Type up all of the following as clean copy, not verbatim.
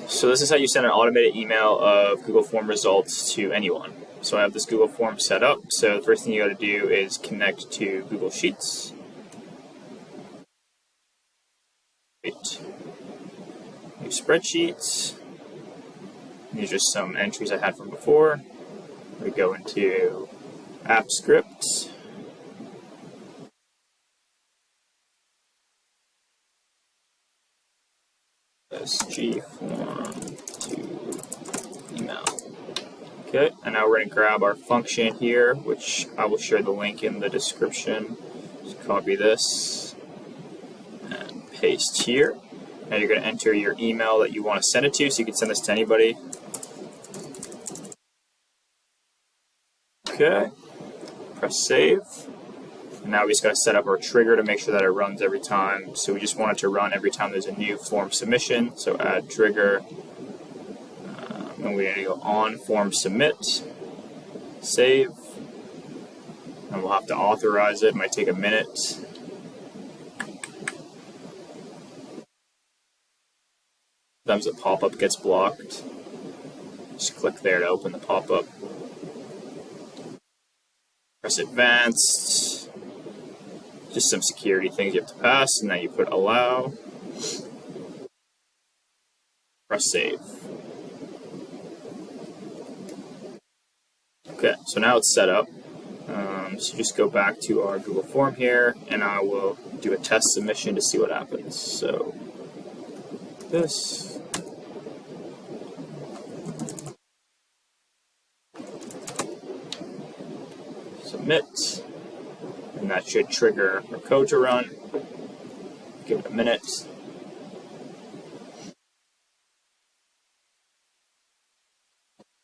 So this is how you send an automated email of Google Form results to anyone. So I have this Google Form set up. So the first thing you got to do is connect to Google Sheets. New spreadsheets. These are some entries I had from before. We go into App Script. SG form to email. Okay, and now we're going to grab our function here, which I will share the link in the description. Just copy this and paste here. Now you're going to enter your email that you want to send it to, so you can send this to anybody. Okay, press save. And now we just got to set up our trigger to make sure that it runs every time. So we just want it to run every time there's a new form submission. So add trigger. And we're going to go on form submit, save, and we'll have to authorize it. It might take a minute. Sometimes the pop-up gets blocked. Just click there to open the pop-up. Press advanced. Just some security things you have to pass, and then you put allow. Press save. Okay, so now it's set up. So just go back to our Google form here, and I will do a test submission to see what happens. So this. Submit. And that should trigger our code to run. Give it a minute.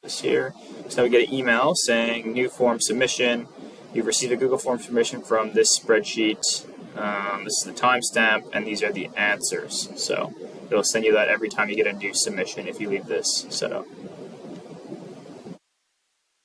This here. So now we get an email saying new form submission. You've received a Google form submission from this spreadsheet. This is the timestamp, and these are the answers. So it'll send you that every time you get a new submission if you leave this set up.